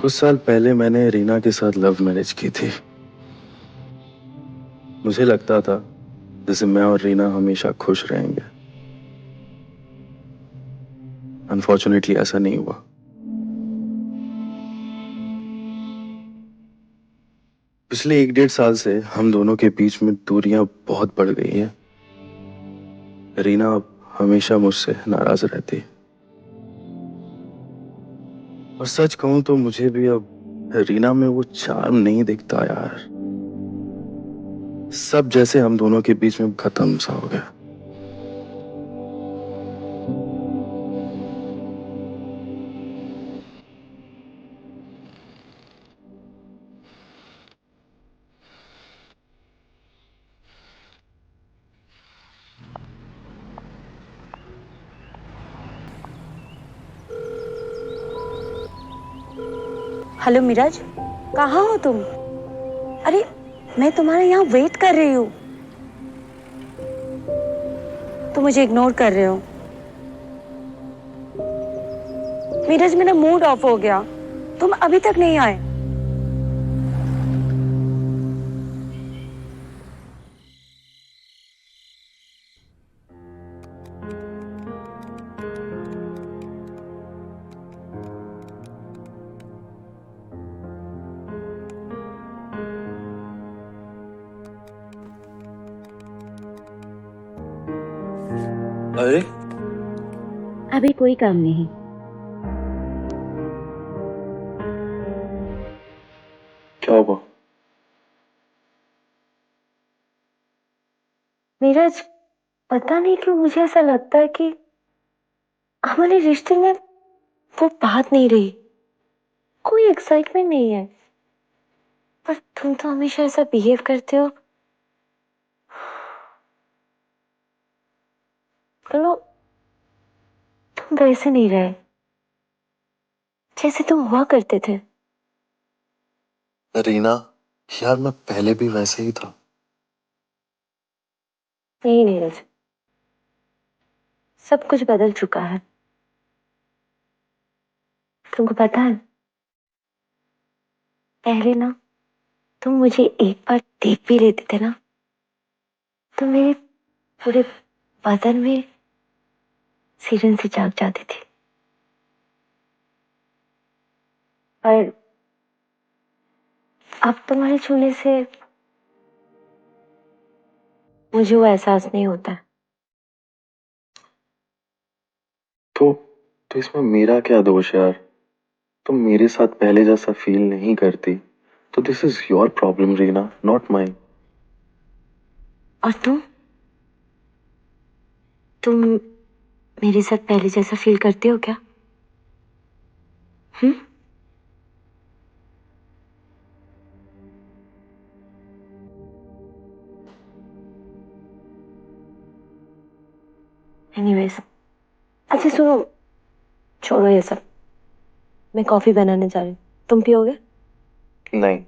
कुछ साल पहले मैंने रीना के साथ लव मैरिज की थी। मुझे लगता था जैसे मैं और रीना हमेशा खुश रहेंगे। अनफॉर्चुनेटली ऐसा नहीं हुआ। पिछले 1 डेढ़ साल से हम दोनों के बीच में दूरियां बहुत बढ़ गई हैं। रीना अब हमेशा मुझसे नाराज रहती है। और सच कहूं तो मुझे भी अब रीना में वो चार्म नहीं दिखता यार। सब जैसे हम दोनों के बीच में खत्म सा हो गया। हेलो मिराज, कहाँ हो तुम? अरे मैं तुम्हारे यहाँ वेट कर रही हूँ। तुम मुझे इग्नोर कर रहे हो। मिराज, मेरा मूड ऑफ हो गया। तुम अभी तक नहीं आए। अरे अभी कोई काम नहीं। क्या हुआ? नीरज, पता नहीं क्यों मुझे ऐसा लगता है कि हमारे रिश्ते में वो बात नहीं रही। कोई एक्साइटमेंट नहीं है। पर तुम तो हमेशा ऐसा बिहेव करते हो। चलो, तुम वैसे नहीं रहे जैसे तुम हुआ करते थे। रीना, यार मैं पहले भी वैसे ही था। नहीं नीरज, सब कुछ बदल चुका है। तुमको पता है, पहले ना तुम मुझे एक बार देख भी लेते थे ना, तो मेरे पूरे बदन में सिरन से जाग जाती थी। पर अब तुम्हारे छूने से मुझे वो एहसास नहीं होता है। तो तो इसमें मेरा क्या दोष है यार? तुम मेरे साथ पहले जैसा फील नहीं करती तो this is your problem Reena, not mine. और तुम मेरे साथ पहले जैसा फील करते हो क्या? हम्म? एनीवेज, अच्छा सुनो, छोड़ो ये सब। मैं कॉफी बनाने जा रही हूँ, तुम पियोगे? नहीं।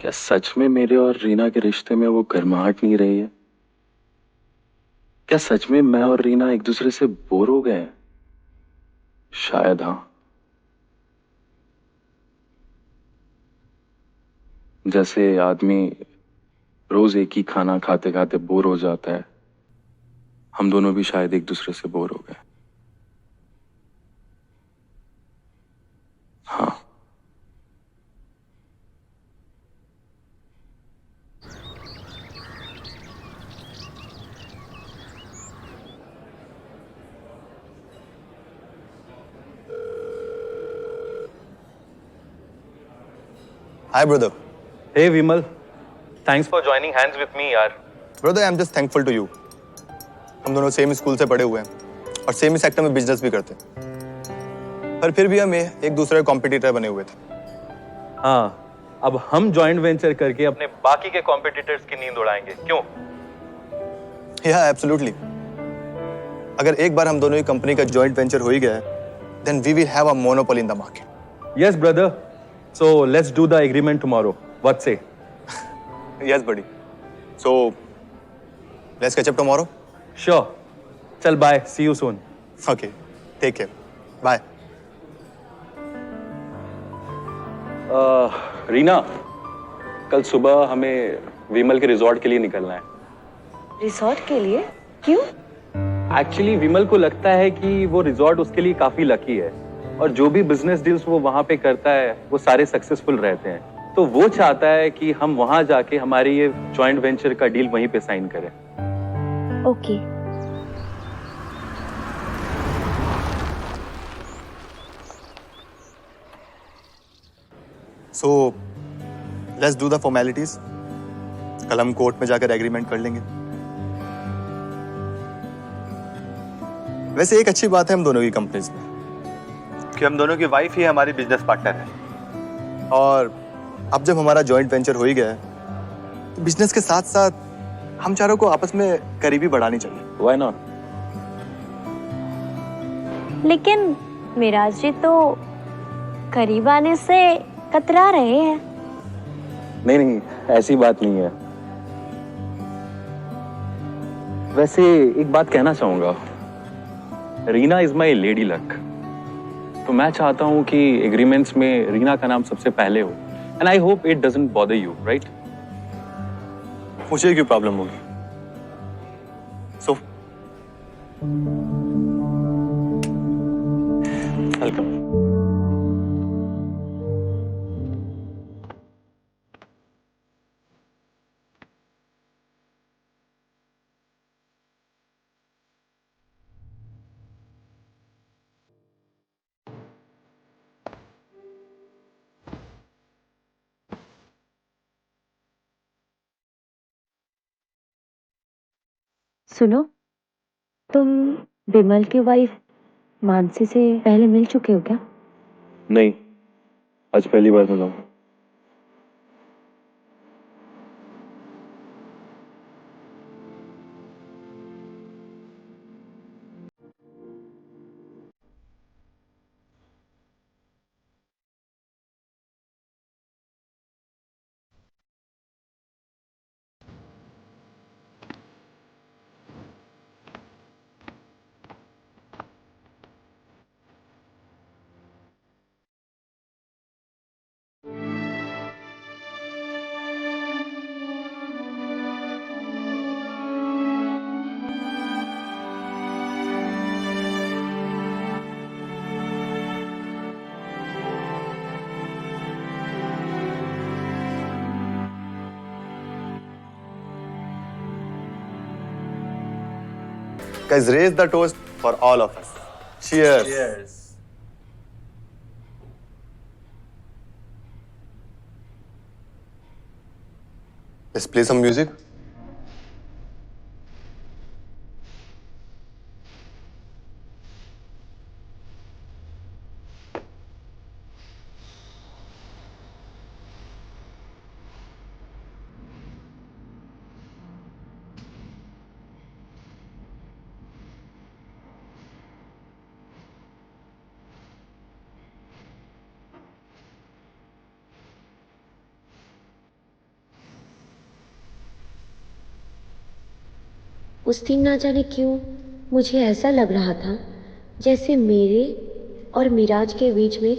क्या सच में मेरे और रीना के रिश्ते में वो गर्माहट नहीं रही है? क्या सच में मैं और रीना एक दूसरे से बोर हो गए हैं? शायद हाँ। जैसे आदमी रोज एक ही खाना खाते खाते बोर हो जाता है, हम दोनों भी शायद एक दूसरे से बोर हो गए। हाँ। Hi, brother. Hey Vimal, thanks for joining hands with me यार। Brother, I am just thankful to you. हम दोनों सेम स्कूल से पढ़े हुए हैं और सेम ही सेक्टर में बिजनेस भी करते हैं, पर फिर भी हम एक दूसरे के कॉम्पिटिटर बने हुए थे। हाँ, अब हम जॉइंट वेंचर करके अपने बाकी के कॉम्पिटिटर्स की नींद उड़ाएंगे, क्यों? या एब्सोल्युटली। अगर एक बार हम दोनों की कंपनी का जॉइंट वेंचर हो ही गया है, then we will have a monopoly in the market. Yes brother, so let's do the agreement tomorrow, what say? Yes buddy, so let's catch up tomorrow. Sure, चल bye, see you soon. Okay, take care, bye. Reena, कल सुबह हमें विमल के resort के लिए निकलना है। Resort के लिए? क्यों? एक्चुअली विमल को लगता है कि वो रिजॉर्ट उसके लिए काफी लकी है और जो भी बिजनेस डील्स वो वहां पे करता है वो सारे सक्सेसफुल रहते हैं, तो वो चाहता है कि हम वहां जाके हमारे ये जॉइंट वेंचर का डील वहीं पे साइन करें। Okay. So let's do the formalities. कल हम कोर्ट में जाकर एग्रीमेंट कर लेंगे। वैसे एक अच्छी बात है हम दोनों की कंपनीज में कि हम दोनों की वाइफ ही हमारी बिजनेस पार्टनर है, और अब जब हमारा जॉइंट वेंचर हो ही गया है तो बिजनेस के साथ साथ हम चारों को आपस में करीबी बढ़ानी चाहिए। Why not? लेकिन मिराज जी तो करीब आने से कतरा रहे हैं। नहीं नहीं, ऐसी बात नहीं है। वैसे एक बात कहना चाहूंगा, Reena is my lady luck, तो मैं चाहता हूं कि एग्रीमेंट्स में रीना का नाम सबसे पहले हो, and I hope it doesn't bother you, right? मुझे क्यों प्रॉब्लम होगी? So welcome. सुनो, तुम विमल की वाइफ मानसी से पहले मिल चुके हो क्या? नहीं, आज पहली बार मिला हूं। Guys, raise the toast for all of us. Cheers. Cheers. Let's play some music. उस दिन ना जाने क्यों मुझे ऐसा लग रहा था जैसे मेरे और मिराज के बीच में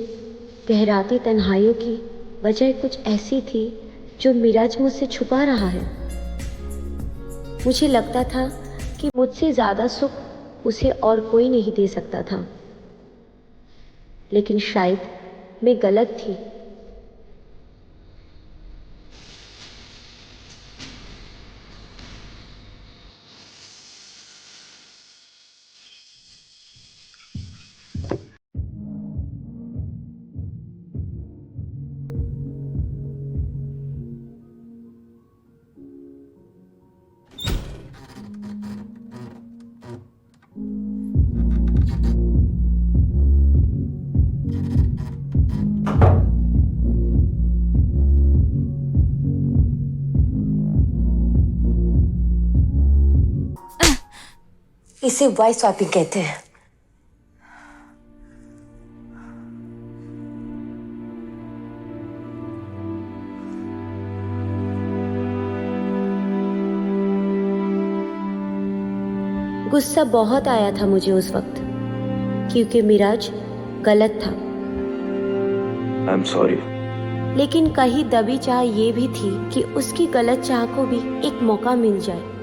गहराती तन्हाइयों की वजह कुछ ऐसी थी जो मिराज मुझसे छुपा रहा है। मुझे लगता था कि मुझसे ज़्यादा सुख उसे और कोई नहीं दे सकता था, लेकिन शायद मैं गलत थी। इसे वाइफ स्वैपिंग कहते हैं। गुस्सा बहुत आया था मुझे उस वक्त, क्योंकि मिराज गलत था। I am sorry. लेकिन कहीं दबी चाह ये भी थी कि उसकी गलत चाह को भी एक मौका मिल जाए।